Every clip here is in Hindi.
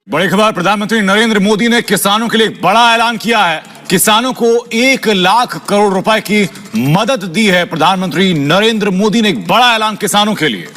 बड़ी खबर, प्रधानमंत्री नरेंद्र मोदी ने किसानों के लिए एक बड़ा ऐलान किया है। किसानों को 1 लाख करोड़ रुपए की मदद दी है। प्रधानमंत्री नरेंद्र मोदी ने एक बड़ा ऐलान किसानों के लिए।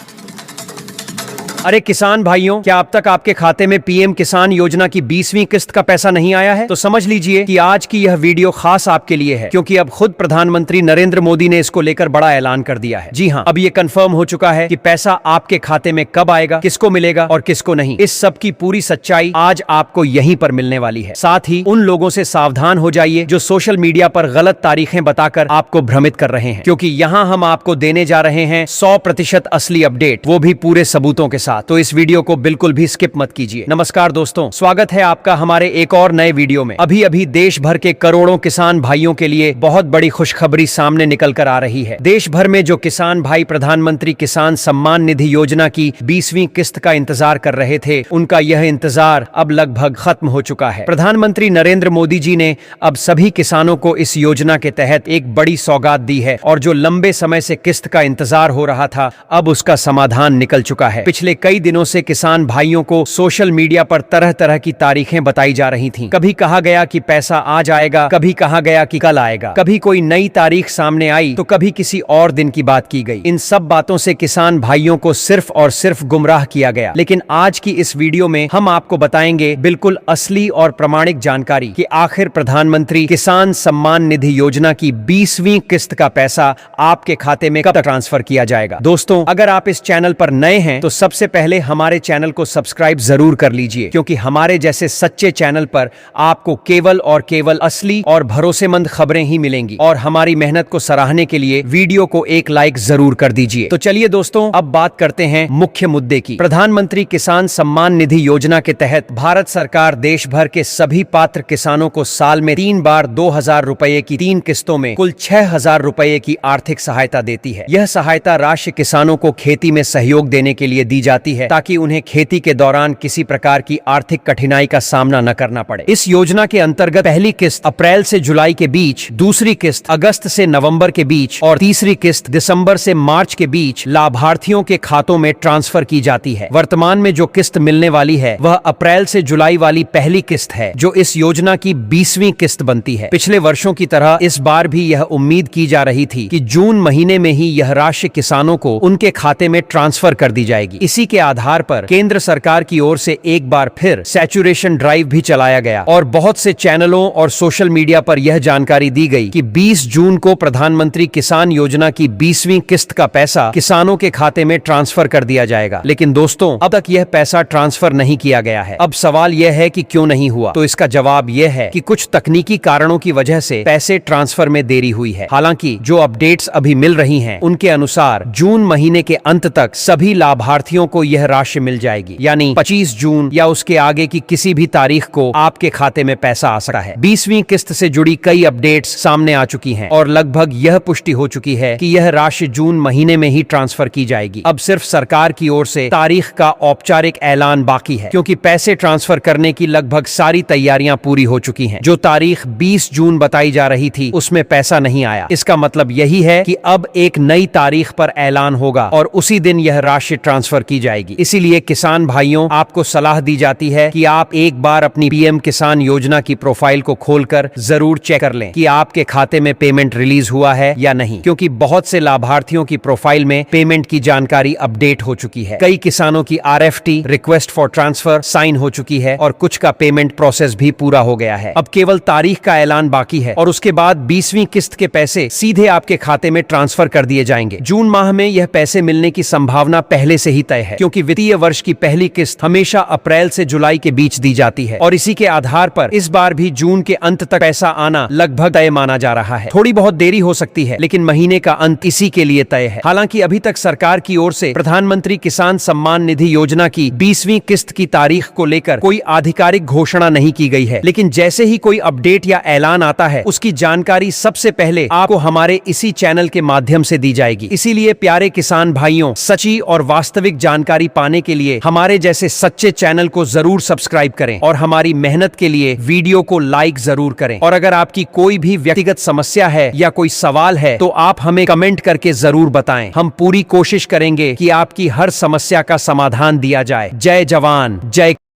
अरे किसान भाइयों, क्या अब तक आपके खाते में पीएम किसान योजना की 20वीं किस्त का पैसा नहीं आया है? तो समझ लीजिए कि आज की यह वीडियो खास आपके लिए है, क्योंकि अब खुद प्रधानमंत्री नरेंद्र मोदी ने इसको लेकर बड़ा ऐलान कर दिया है। जी हाँ, अब ये कंफर्म हो चुका है कि पैसा आपके खाते में कब आएगा, किसको मिलेगा और किसको नहीं। इस सब की पूरी सच्चाई आज आपको यहीं पर मिलने वाली है। साथ ही उन लोगों से सावधान हो जाइए जो सोशल मीडिया पर गलत तारीखें बताकर आपको भ्रमित कर रहे हैं, क्योंकि यहाँ हम आपको देने जा रहे हैं 100% असली अपडेट, वो भी पूरे सबूतों के साथ। तो इस वीडियो को बिल्कुल भी स्किप मत कीजिए। नमस्कार दोस्तों, स्वागत है आपका हमारे एक और नए वीडियो में। अभी अभी देश भर के करोड़ों किसान भाइयों के लिए बहुत बड़ी खुशखबरी सामने निकल कर आ रही है। देश भर में जो किसान भाई प्रधानमंत्री किसान सम्मान निधि योजना की 20वीं किस्त का इंतजार कर रहे थे, उनका यह इंतजार अब लगभग खत्म हो चुका है। प्रधानमंत्री नरेंद्र मोदी जी ने अब सभी किसानों को इस योजना के तहत एक बड़ी सौगात दी है, और जो लंबे समय से किस्त का इंतजार हो रहा था, अब उसका समाधान निकल चुका है। पिछले कई दिनों से किसान भाइयों को सोशल मीडिया पर तरह तरह की तारीखें बताई जा रही थीं। कभी कहा गया कि पैसा आ जाएगा, कभी कहा गया कि कल आएगा, कभी कोई नई तारीख सामने आई तो कभी किसी और दिन की बात की गई। इन सब बातों से किसान भाइयों को सिर्फ और सिर्फ गुमराह किया गया। लेकिन आज की इस वीडियो में हम आपको बताएंगे बिल्कुल असली और प्रमाणिक जानकारी कि आखिर प्रधानमंत्री किसान सम्मान निधि योजना की 20वीं किस्त का पैसा आपके खाते में कब तक ट्रांसफर किया जाएगा। दोस्तों, अगर आप इस चैनल पर नए हैं तो सबसे पहले हमारे चैनल को सब्सक्राइब जरूर कर लीजिए, क्योंकि हमारे जैसे सच्चे चैनल पर आपको केवल और केवल असली और भरोसेमंद खबरें ही मिलेंगी। और हमारी मेहनत को सराहने के लिए वीडियो को एक लाइक जरूर कर दीजिए। तो चलिए दोस्तों, अब बात करते हैं मुख्य मुद्दे की। प्रधानमंत्री किसान सम्मान निधि योजना के तहत भारत सरकार देश भर के सभी पात्र किसानों को साल में 3 बार 2000 रुपए की 3 किस्तों में कुल 6000 रुपए की आर्थिक सहायता देती है। यह सहायता राशि किसानों को खेती में सहयोग देने के लिए दी जाती है, ताकि उन्हें खेती के दौरान किसी प्रकार की आर्थिक कठिनाई का सामना न करना पड़े। इस योजना के अंतर्गत पहली किस्त अप्रैल से जुलाई के बीच, दूसरी किस्त अगस्त से नवंबर के बीच और तीसरी किस्त दिसंबर से मार्च के बीच लाभार्थियों के खातों में ट्रांसफर की जाती है। वर्तमान में जो किस्त मिलने वाली है वह अप्रैल से जुलाई वाली पहली किस्त है, जो इस योजना की 20वीं किस्त बनती है। पिछले वर्षों की तरह इस बार भी यह उम्मीद की जा रही थी कि जून महीने में ही यह राशि किसानों को उनके खाते में ट्रांसफर कर दी जाएगी। इसी के आधार पर केंद्र सरकार की ओर से एक बार फिर सैचुरेशन ड्राइव भी चलाया गया, और बहुत से चैनलों और सोशल मीडिया पर यह जानकारी दी गई कि 20 जून को प्रधानमंत्री किसान योजना की 20वीं किस्त का पैसा किसानों के खाते में ट्रांसफर कर दिया जाएगा। लेकिन दोस्तों, अब तक यह पैसा ट्रांसफर नहीं किया गया है। अब सवाल यह है कि क्यों नहीं हुआ, तो इसका जवाब यह है कि कुछ तकनीकी कारणों की वजह से पैसे ट्रांसफर में देरी हुई है। हालांकि जो अपडेट्स अभी मिल रही हैं, उनके अनुसार जून महीने के अंत तक सभी लाभार्थियों को यह राशि मिल जाएगी, यानी 25 जून या उसके आगे की किसी भी तारीख को आपके खाते में पैसा आ सकता है। 20वीं किस्त से जुड़ी कई अपडेट्स सामने आ चुकी हैं, और लगभग यह पुष्टि हो चुकी है कि यह राशि जून महीने में ही ट्रांसफर की जाएगी। अब सिर्फ सरकार की ओर से तारीख का औपचारिक ऐलान बाकी है, क्योंकि पैसे ट्रांसफर करने की लगभग सारी तैयारियां पूरी हो चुकी हैं। जो तारीख 20 जून बताई जा रही थी, उसमें पैसा नहीं आया। इसका मतलब यही है कि अब एक नई तारीख पर ऐलान होगा और उसी दिन यह राशि ट्रांसफर की जाएगी। इसीलिए किसान भाइयों, आपको सलाह दी जाती है कि आप एक बार अपनी पीएम किसान योजना की प्रोफाइल को खोलकर जरूर चेक कर लें कि आपके खाते में पेमेंट रिलीज हुआ है या नहीं, क्योंकि बहुत से लाभार्थियों की प्रोफाइल में पेमेंट की जानकारी अपडेट हो चुकी है। कई किसानों की RFT request for transfer sign हो चुकी है, और कुछ का पेमेंट प्रोसेस भी पूरा हो गया है। अब केवल तारीख का ऐलान बाकी है, और उसके बाद 20वीं किस्त के पैसे सीधे आपके खाते में ट्रांसफर कर दिए जाएंगे। जून माह में यह पैसे मिलने की संभावना पहले से ही तय है, क्योंकि वित्तीय वर्ष की पहली किस्त हमेशा अप्रैल से जुलाई के बीच दी जाती है, और इसी के आधार पर इस बार भी जून के अंत तक पैसा आना लगभग तय माना जा रहा है। थोड़ी बहुत देरी हो सकती है, लेकिन महीने का अंत इसी के लिए तय है। हालांकि अभी तक सरकार की ओर से प्रधानमंत्री किसान सम्मान निधि योजना की 20वीं किस्त की तारीख को लेकर कोई आधिकारिक घोषणा नहीं की गई है, लेकिन जैसे ही कोई अपडेट या ऐलान आता है, उसकी जानकारी सबसे पहले आपको हमारे इसी चैनल के माध्यम से दी जाएगी। इसीलिए प्यारे किसान भाइयों, सच्ची और वास्तविक जानकारी पाने के लिए हमारे जैसे सच्चे चैनल को जरूर सब्सक्राइब करें, और हमारी मेहनत के लिए वीडियो को लाइक जरूर करें। और अगर आपकी कोई भी व्यक्तिगत समस्या है या कोई सवाल है, तो आप हमें कमेंट करके जरूर बताएं। हम पूरी कोशिश करेंगे कि आपकी हर समस्या का समाधान दिया जाए। जय जवान, जय